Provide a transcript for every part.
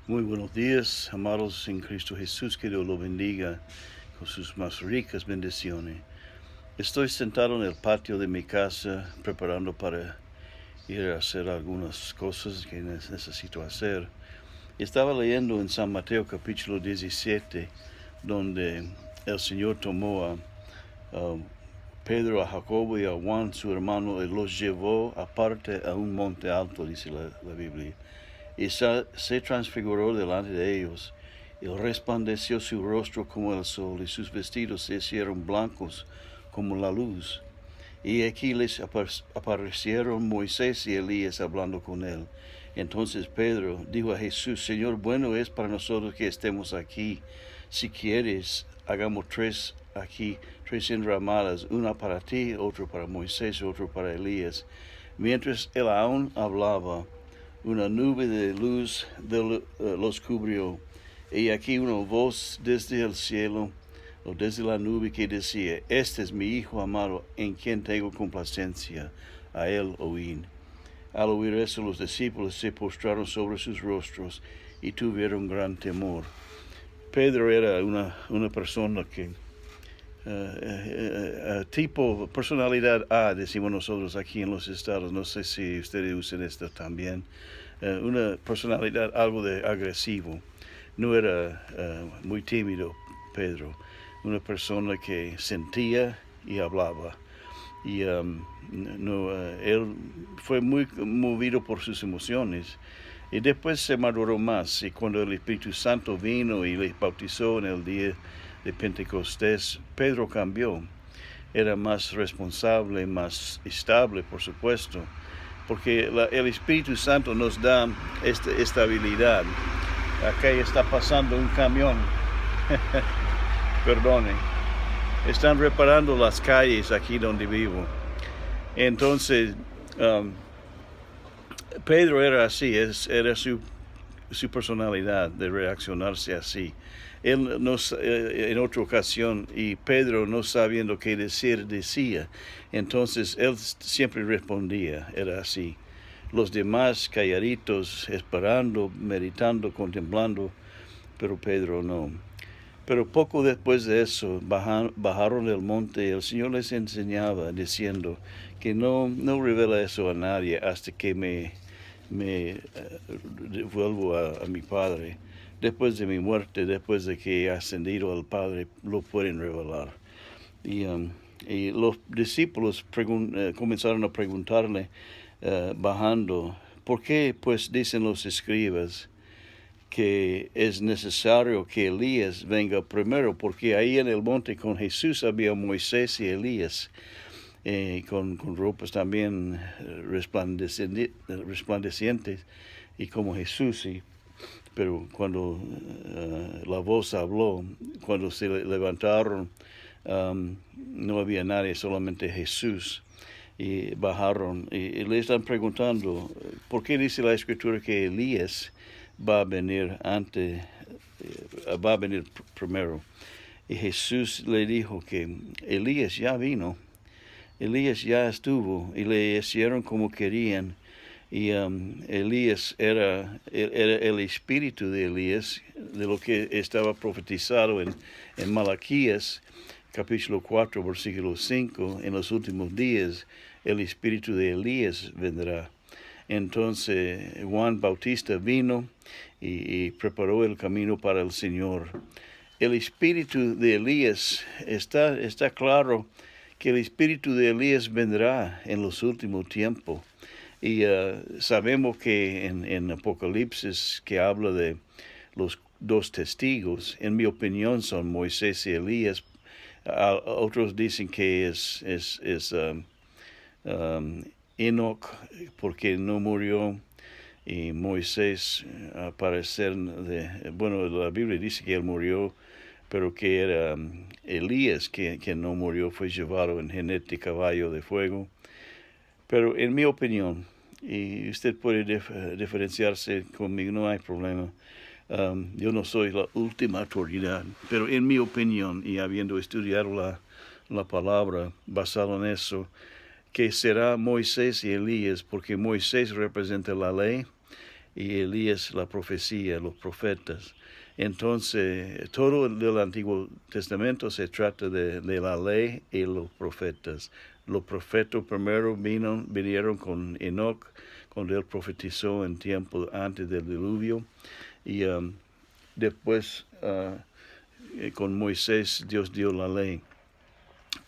Muy buenos días, amados en Cristo Jesús, que Dios lo bendiga con sus más ricas bendiciones. Estoy sentado en el patio de mi casa preparando para ir a hacer algunas cosas que necesito hacer. Estaba leyendo en San Mateo capítulo 17, donde el Señor tomó a Pedro, a Jacobo y a Juan, su hermano, y los llevó aparte a un monte alto, dice la Biblia. Y se transfiguró delante de ellos, y resplandeció su rostro como el sol, y sus vestidos se hicieron blancos como la luz. Y aquí les aparecieron Moisés y Elías hablando con él. Entonces Pedro dijo a Jesús: Señor, bueno es para nosotros que estemos aquí. Si quieres, hagamos tres aquí, tres enramadas, una para ti, otra para Moisés, otra para Elías. Mientras él aún hablaba, una nube de luz los cubrió, y aquí una voz desde el cielo, o desde la nube, que decía: Este es mi Hijo amado, en quien tengo complacencia, a él oíd. Al oír eso, los discípulos se postraron sobre sus rostros y tuvieron gran temor. Pedro era una persona que tipo personalidad A, decimos nosotros aquí en los estados. No sé si ustedes usan esto también. Una personalidad algo de agresivo. No era muy tímido Pedro. Una persona que sentía y hablaba. Y él fue muy movido por sus emociones. Y después se maduró más. Y cuando el Espíritu Santo vino y les bautizó en el día de Pentecostés, Pedro cambió. Era más responsable, más estable, por supuesto, porque el Espíritu Santo nos da esta estabilidad. Acá está pasando un camión. Perdone. Están reparando las calles aquí donde vivo. Entonces, Pedro era así, era su personalidad de reaccionarse así. Él en otra ocasión, y Pedro, no sabiendo qué decir, decía. Entonces él siempre respondía, era así. Los demás calladitos, esperando, meditando, contemplando, pero Pedro no. Pero poco después de eso bajaron del monte y el Señor les enseñaba, diciendo que no revela eso a nadie hasta que me vuelvo a mi Padre. Después de mi muerte, después de que he ascendido al Padre, lo pueden revelar. Y los discípulos comenzaron a preguntarle, bajando: ¿por qué pues dicen los escribas que es necesario que Elías venga primero? Porque ahí en el monte con Jesús había Moisés y Elías, con ropas también resplandecientes, y como Jesús. Pero cuando la voz habló, cuando se levantaron, no había nadie, solamente Jesús. Y bajaron y le están preguntando: ¿por qué dice la Escritura que Elías va a venir primero? Y Jesús le dijo que Elías ya vino, Elías ya estuvo, y le hicieron como querían. Y Elías era el espíritu de Elías, de lo que estaba profetizado en Malaquías, capítulo 4, versículo 5. En los últimos días el espíritu de Elías vendrá. Entonces Juan Bautista vino y preparó el camino para el Señor. El espíritu de Elías, está claro que el espíritu de Elías vendrá en los últimos tiempos. Y sabemos que en Apocalipsis, que habla de los dos testigos, en mi opinión son Moisés y Elías. Otros dicen que es Enoch, porque no murió, y Moisés, parecer bueno, la Biblia dice que él murió, pero que era Elías que no murió, fue llevado en jinete caballo de fuego. Pero en mi opinión, y usted puede diferenciarse conmigo, no hay problema. Yo no soy la última autoridad, pero en mi opinión, y habiendo estudiado la palabra basado en eso, que será Moisés y Elías, porque Moisés representa la ley y Elías la profecía, los profetas. Entonces, todo el Antiguo Testamento se trata de la ley y los profetas. Los profetas primero vinieron con Enoch, cuando él profetizó en tiempo antes del diluvio, y después con Moisés Dios dio la ley.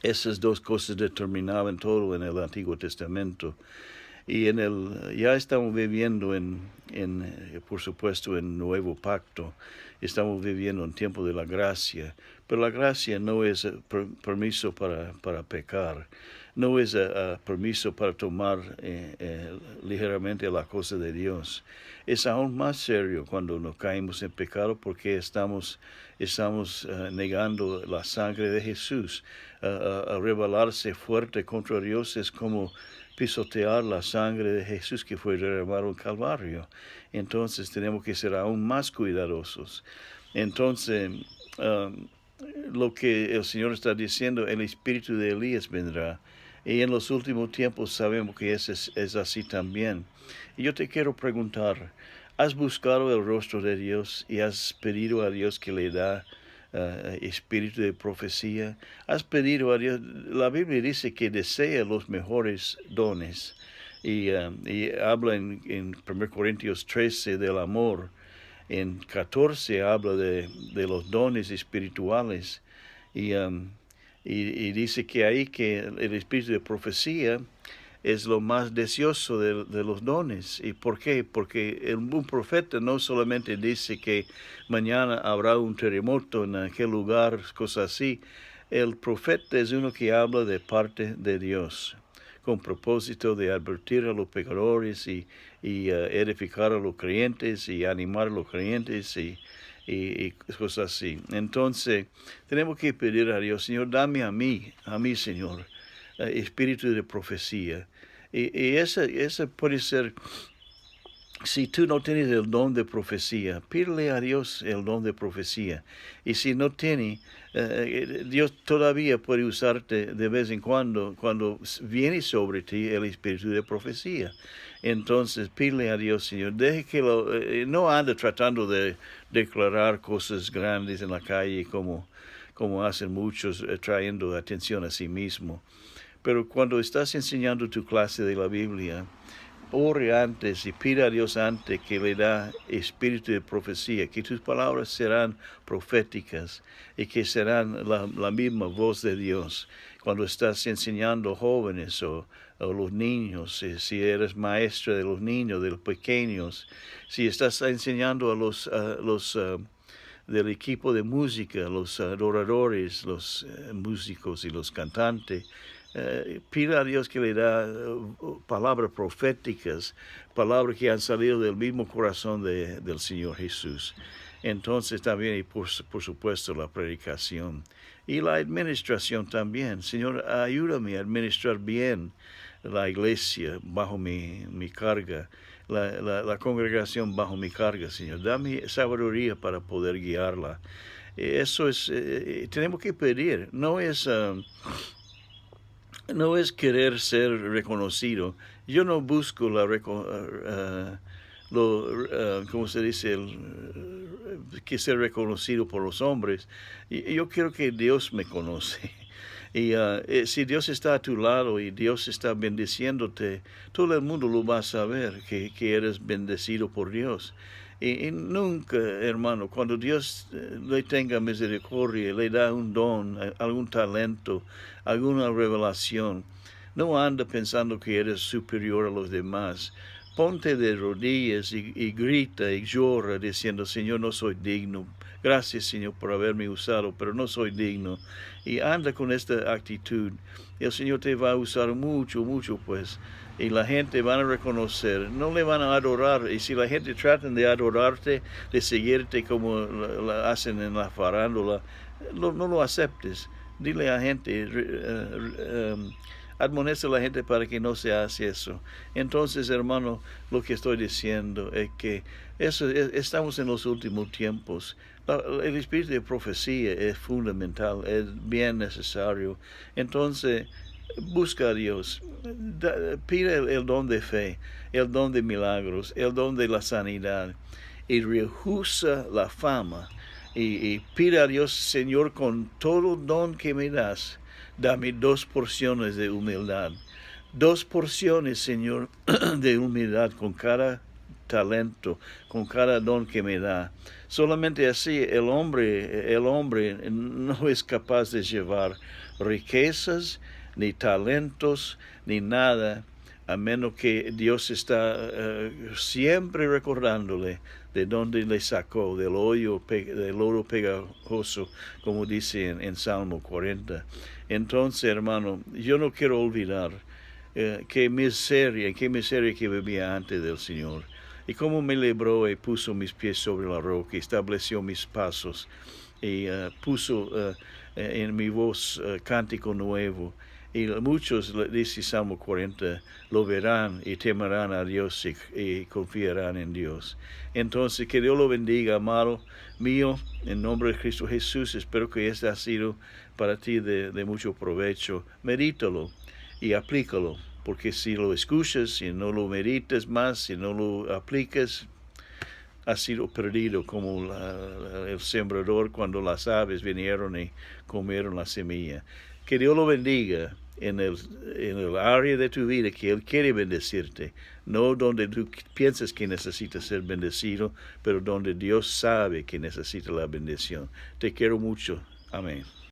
Esas dos cosas determinaban todo en el Antiguo Testamento. Y ya estamos viviendo por supuesto, en Nuevo Pacto. Estamos viviendo en tiempo de la gracia. Pero la gracia no es permiso para pecar. No es permiso para tomar ligeramente la cosa de Dios. Es aún más serio cuando nos caemos en pecado porque estamos negando la sangre de Jesús. A rebelarse fuerte contra Dios es como pisotear la sangre de Jesús que fue derramado en Calvario. Entonces tenemos que ser aún más cuidadosos. Entonces, lo que el Señor está diciendo, el espíritu de Elías vendrá. Y en los últimos tiempos sabemos que es así también. Y yo te quiero preguntar, ¿has buscado el rostro de Dios y has pedido a Dios que le da espíritu de profecía? Has pedido a Dios. La Biblia dice que desea los mejores dones y habla en 1 Corintios 13 del amor. En 14 habla de los dones espirituales y dice que ahí que el espíritu de profecía es lo más deseoso de los dones. ¿Y por qué? Porque un profeta no solamente dice que mañana habrá un terremoto en aquel lugar, cosas así. El profeta es uno que habla de parte de Dios, con propósito de advertir a los pecadores y edificar a los creyentes y animar a los creyentes y cosas así. Entonces, tenemos que pedir a Dios, Señor, dame a mí, Señor, espíritu de profecía. Y ese puede ser, si tú no tienes el don de profecía, pídele a Dios el don de profecía. Y si no tiene, Dios todavía puede usarte de vez en cuando viene sobre ti el espíritu de profecía. Entonces, pídele a Dios, Señor, deje que no ande tratando de declarar cosas grandes en la calle como hacen muchos, trayendo atención a sí mismo. Pero cuando estás enseñando tu clase de la Biblia, ore antes y pida a Dios antes que le da espíritu de profecía, que tus palabras serán proféticas y que serán la misma voz de Dios. Cuando estás enseñando jóvenes o los niños, si eres maestra de los niños, de los pequeños, si estás enseñando a los del equipo de música, los adoradores, los músicos y los cantantes, pida a Dios que le da palabras proféticas, palabras que han salido del mismo corazón del Señor Jesús. Entonces también, y por supuesto, la predicación y la administración también. Señor, ayúdame a administrar bien la iglesia bajo mi carga, la congregación bajo mi carga, Señor. Dame sabiduría para poder guiarla. Eso es, tenemos que pedir, no es querer ser reconocido. Yo no busco ¿cómo se dice? Que ser reconocido por los hombres. Yo quiero que Dios me conoce. Y si Dios está a tu lado y Dios está bendiciéndote, todo el mundo lo va a saber que eres bendecido por Dios. Y nunca, hermano, cuando Dios le tenga misericordia, le da un don, algún talento, alguna revelación, no anda pensando que eres superior a los demás. Ponte de rodillas y grita y llora diciendo, Señor, no soy digno. Gracias, Señor, por haberme usado, pero no soy digno. Y anda con esta actitud. El Señor te va a usar mucho, mucho, pues. Y la gente van a reconocer, no le van a adorar. Y si la gente trata de adorarte, de seguirte como la hacen en la farándula, no lo aceptes. Dile a la gente, admonesta a la gente para que no se hace eso. Entonces, hermano, lo que estoy diciendo es que estamos en los últimos tiempos. El espíritu de profecía es fundamental, es bien necesario. Entonces, Busca a Dios. Pide el don de fe, el don de milagros, el don de la sanidad. Y rehúsa la fama. Y pide a Dios, Señor, con todo don que me das, dame 2 porciones de humildad. 2 porciones, Señor, de humildad con cada talento, con cada don que me da. Solamente así el hombre no es capaz de llevar riquezas, ni talentos, ni nada, a menos que Dios está siempre recordándole de dónde le sacó, del oro pegajoso, como dice en Salmo 40. Entonces, hermano, yo no quiero olvidar qué miseria que vivía antes del Señor. Y cómo me libró y puso mis pies sobre la roca, estableció mis pasos y puso en mi voz cántico nuevo. Y muchos, dice Salmo 40, lo verán y temerán a Dios y confiarán en Dios. Entonces, que Dios lo bendiga, amado mío, en nombre de Cristo Jesús. Espero que este ha sido para ti de mucho provecho. Medítalo y aplícalo, porque si lo escuchas, si no lo meditas más, si no lo aplicas, ha sido perdido como el sembrador cuando las aves vinieron y comieron la semilla. Que Dios lo bendiga en el área de tu vida que Él quiere bendecirte, no donde tú piensas que necesitas ser bendecido, pero donde Dios sabe que necesita la bendición. Te quiero mucho. Amén.